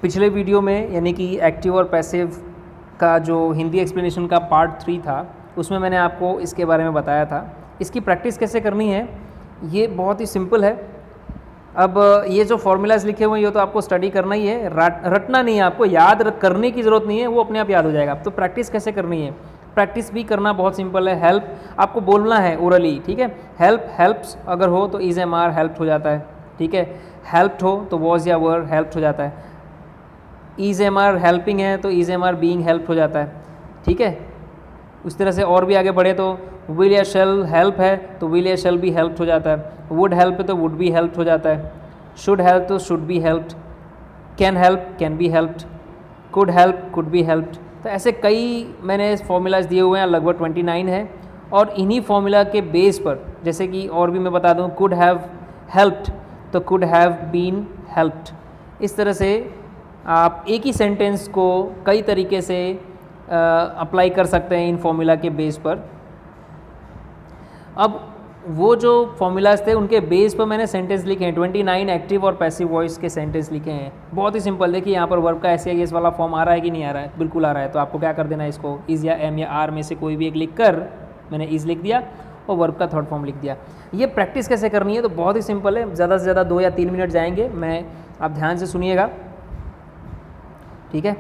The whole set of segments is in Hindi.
पिछले वीडियो में यानी कि एक्टिव और पैसिव का जो हिंदी एक्सप्लेनेशन का पार्ट 3 था उसमें मैंने आपको इसके बारे में बताया था। इसकी प्रैक्टिस कैसे करनी है ये बहुत ही सिंपल है। अब ये जो फॉर्मूलाज लिखे हुए हैं ये तो आपको स्टडी करना ही है, रटना नहीं है, आपको याद करने की ज़रूरत नहीं है, वो अपने आप याद हो जाएगा। तो प्रैक्टिस कैसे करनी है, प्रैक्टिस भी करना बहुत सिंपल है। हेल्प आपको बोलना है ओरली, ठीक है। हेल्प, हेल्प्स अगर हो तो इज एम आर हेल्प्ड हो जाता है, ठीक है। हेल्प्ड हो तो वॉज या वर हेल्प्ड हो जाता है। इज एम आर हेल्पिंग है तो is am are being helped हो जाता है, ठीक है। उस तरह से और भी आगे बढ़े तो विल या शेल हेल्प है तो विल या शेल भी हेल्प्ड हो जाता है। वुड हेल्प है तो वुड भी हेल्प्ड हो जाता है। शुड हेल्प तो should be helped. Can help can be helped. Could help could be helped. तो ऐसे कई मैंने फॉर्मूलाज दिए हुए हैं, लगभग 29 है। और इन्हीं फॉर्मूला के बेस पर जैसे कि और भी मैं बता दूं, कुड हैव हेल्प्ड तो कुड हैव बीन हेल्प्ड। इस तरह से आप एक ही सेंटेंस को कई तरीके से अप्लाई कर सकते हैं इन फॉर्मूला के बेस पर। अब वो जो फॉर्मूलाज थे उनके बेस पर मैंने सेंटेंस लिखे हैं, 29 एक्टिव और पैसिव वॉइस के सेंटेंस लिखे हैं। बहुत ही सिंपल, देखिए यहाँ पर वर्ब का ऐसे एस वाला फॉर्म आ रहा है कि नहीं आ रहा है, बिल्कुल आ रहा है। तो आपको क्या कर देना है, इसको इज़ या एम या आर में से कोई भी एक लिख कर, मैंने इज़ लिख दिया और वर्ब का थर्ड फॉर्म लिख दिया। ये प्रैक्टिस कैसे करनी है तो बहुत ही सिंपल है, ज़्यादा से ज़्यादा 2 या 3 मिनट जाएंगे। मैं आप ध्यान से सुनिएगा, ठीक है।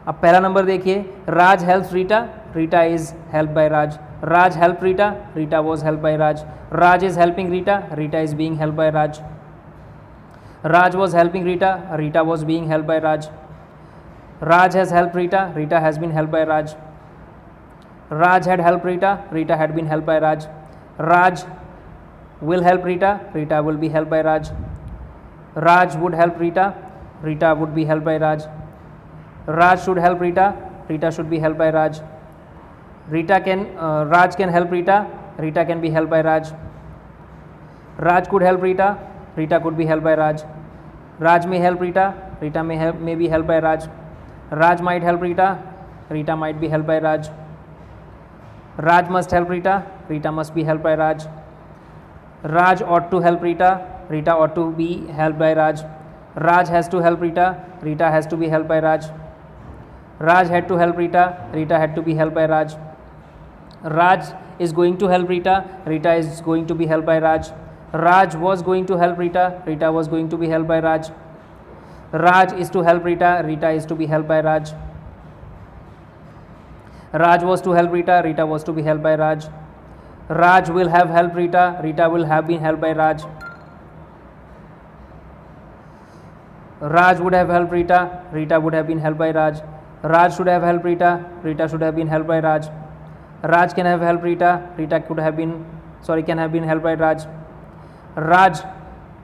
अब पहला नंबर देखिए, Raj helps Rita, Rita is help by Raj. Raj help Rita, Rita was help by Raj. Raj is helping Rita, Rita is being help by Raj. Raj was helping Rita, Rita was being help by Raj. Raj has help Rita, Rita has been help by Raj. Raj had help Rita, Rita had been help by Raj. Raj will help Rita, Rita will be help by Raj. Raj would help Rita, Rita would be help by Raj. Raj should help Rita, Rita should be helped by Raj. Raj can help Rita, Rita can be helped by Raj. Raj could help Rita, Rita could be helped by Raj. Raj may help Rita, Rita may be helped by Raj. Raj might help Rita, Rita might be helped by Raj. Raj must help Rita, Rita must be helped by Raj. Raj ought to help Rita, Rita ought to be helped by Raj. Raj has to help Rita, Rita has to be helped by Raj. Raj had to help Rita, Rita had to be helped by Raj. Raj is going to help Rita, Rita is going to be helped by Raj. Raj was going to help Rita, Rita was going to be helped by Raj. Raj is to help Rita, Rita is to be helped by Raj. Raj was to help Rita, Rita was to be helped by Raj. Raj will have helped Rita, Rita will have been helped by Raj. Raj would have helped Rita, Rita would have been helped by Raj. Raj should have helped Rita, Rita should have been helped by Raj. Raj can have helped Rita, Rita can have been helped by Raj. Raj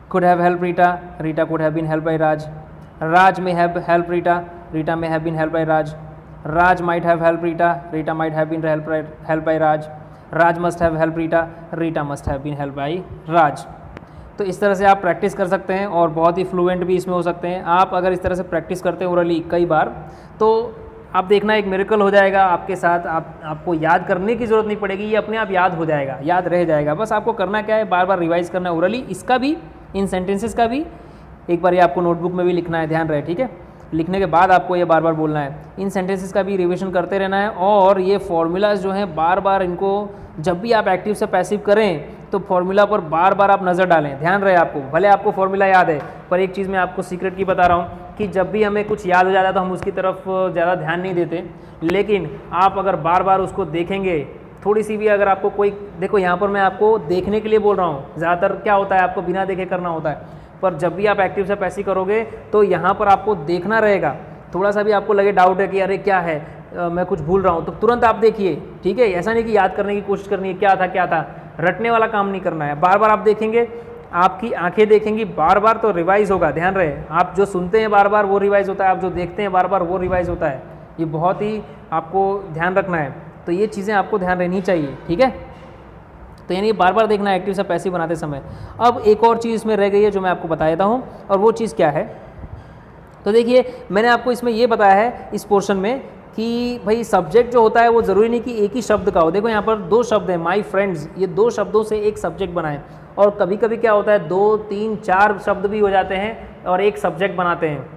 could have helped Rita, Rita could have been helped by Raj. Raj may have helped Rita, Rita may have been helped by Raj. Raj might have helped Rita, Rita might have been helped by Raj. Raj must have helped Rita, Rita must have been helped by Raj. तो इस तरह से आप प्रैक्टिस कर सकते हैं और बहुत ही फ्लुएंट भी इसमें हो सकते हैं। आप अगर इस तरह से प्रैक्टिस करते हैं ओरली कई बार तो आप देखना एक मिरेकल हो जाएगा आपके साथ। आपको याद करने की ज़रूरत नहीं पड़ेगी, ये अपने आप याद हो जाएगा, याद रह जाएगा। बस आपको करना क्या है, बार बार रिवाइज़ करना है ओरली, इसका भी, इन सेंटेंसेस का भी। एक बार ये आपको नोटबुक में भी लिखना है, ध्यान रहे, ठीक है। लिखने के बाद आपको ये बार बार बोलना है। इन सेंटेंसेस का भी रिविजन करते रहना है और ये फॉर्मूलाज जो हैं बार बार इनको, जब भी आप एक्टिव से पैसिव करें तो फॉर्मूला पर बार बार आप नज़र डालें। ध्यान रहे आपको, भले आपको फॉर्मूला याद है पर एक चीज़ मैं आपको सीक्रेट की बता रहा हूँ कि जब भी हमें कुछ याद हो जाता है तो हम उसकी तरफ ज़्यादा ध्यान नहीं देते, लेकिन आप अगर बार बार उसको देखेंगे, थोड़ी सी भी अगर आपको कोई, देखो यहाँ पर मैं आपको देखने के लिए बोल रहा हूँ, ज़्यादातर क्या होता है आपको बिना देखे करना होता है, पर जब भी आप एक्टिव से पैसिव करोगे तो यहाँ पर आपको देखना रहेगा। थोड़ा सा भी आपको लगे डाउट है कि अरे क्या है, मैं कुछ भूल रहा हूँ, तो तुरंत आप देखिए, ठीक है। ऐसा नहीं कि याद करने की कोशिश करनी है, क्या था, रटने वाला काम नहीं करना है। बार बार आप देखेंगे, आपकी आंखें देखेंगी बार बार तो रिवाइज होगा। ध्यान रहे, आप जो सुनते हैं बार बार वो रिवाइज होता है, आप जो देखते हैं बार बार वो रिवाइज होता है। ये बहुत ही आपको ध्यान रखना है, तो ये चीज़ें आपको ध्यान रहनी चाहिए, ठीक है। तो यानी बार बार देखना एक्टिव से पैसिव बनाते समय। अब एक और चीज़ इसमें रह गई है जो मैं आपको बता देता हूँ, और वो चीज़ क्या है, तो देखिए मैंने आपको इसमें ये बताया है इस पोर्शन में कि भाई सब्जेक्ट जो होता है वो ज़रूरी नहीं कि एक ही शब्द का हो। देखो यहाँ पर 2 शब्द हैं, माई फ्रेंड्स, ये 2 शब्दों से एक सब्जेक्ट बना है। और कभी कभी क्या होता है 2, 3, 4 शब्द भी हो जाते हैं और एक सब्जेक्ट बनाते हैं।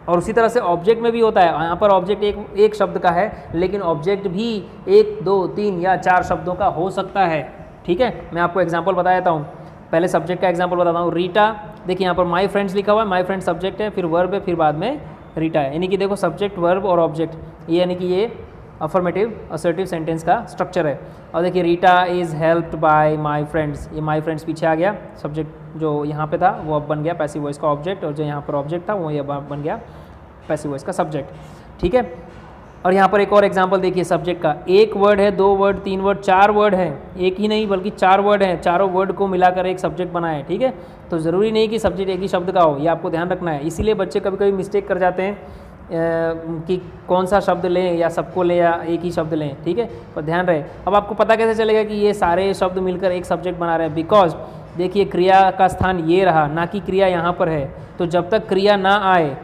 और उसी तरह से ऑब्जेक्ट में भी होता है, यहाँ पर ऑब्जेक्ट एक शब्द का है, लेकिन ऑब्जेक्ट भी 1 2 3 या 4 शब्दों का हो सकता है। ठीक है, मैं आपको एग्जांपल बता देता हूँ। पहले सब्जेक्ट का एग्जांपल बताता हूँ। रीटा, देखिए यहाँ पर माय फ्रेंड्स लिखा हुआ है, माय फ्रेंड सब्जेक्ट है, फिर वर्ब है, फिर बाद में रीटा है। यानी कि देखो सब्जेक्ट, वर्ब और ऑब्जेक्ट, ये यानी कि ये अफर्मेटिव असर्टिव सेंटेंस का स्ट्रक्चर है। और देखिए Rita is helped bye my friends, ये माय फ्रेंड्स पीछे आ गया, सब्जेक्ट जो यहाँ पे था वो अब बन गया पैसिव वॉइस का ऑब्जेक्ट, और जो यहाँ पर ऑब्जेक्ट था वो ये बन गया पैसिव वॉइस का सब्जेक्ट। ठीक है, और यहाँ पर एक और एग्जांपल देखिए सब्जेक्ट का। एक वर्ड है, 2 वर्ड, 3 वर्ड, 4 वर्ड है, एक ही नहीं बल्कि 4 वर्ड हैं, चारों वर्ड को मिलाकर एक सब्जेक्ट बना है। ठीक है, तो ज़रूरी नहीं कि सब्जेक्ट एक ही शब्द का हो, ये आपको ध्यान रखना है। इसीलिए बच्चे कभी कभी मिस्टेक कर जाते हैं कि कौन सा शब्द लें, या सबको लें, या एक ही शब्द लें। ठीक है, पर ध्यान रहे। अब आपको पता कैसे चलेगा कि ये सारे शब्द मिलकर एक सब्जेक्ट बना रहे हैं? बिकॉज देखिए क्रिया का स्थान ये रहा, ना कि क्रिया यहाँ पर है। तो जब तक क्रिया ना आए,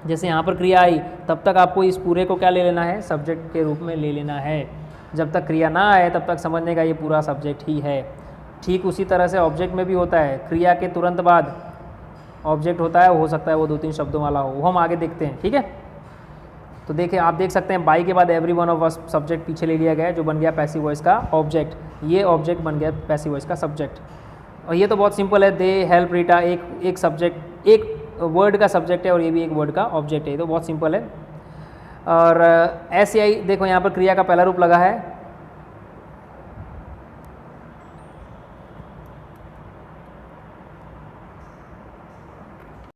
जैसे यहाँ पर क्रिया आई, तब तक आपको इस पूरे को क्या ले लेना है? सब्जेक्ट के रूप में ले लेना है। जब तक क्रिया ना आए तब तक समझने का ये पूरा सब्जेक्ट ही है। ठीक उसी तरह से ऑब्जेक्ट में भी होता है, क्रिया के तुरंत बाद ऑब्जेक्ट होता है, हो सकता है वो 2-3 शब्दों वाला हो, वो हम आगे देखते हैं। ठीक है, तो देखिए आप देख सकते हैं बाई के बाद every one of us subject पीछे ले लिया गया है, जो बन गया पैसिव वॉइस का ऑब्जेक्ट। ये ऑब्जेक्ट बन गया पैसिव वॉइस का सब्जेक्ट। और ये तो बहुत सिंपल है, दे हेल्प रीटा एक सब्जेक्ट, एक वर्ड का सब्जेक्ट है, और ये भी एक वर्ड का ऑब्जेक्ट है, तो बहुत सिंपल है। और ऐसे ही देखो यहाँ पर क्रिया का पहला रूप लगा है,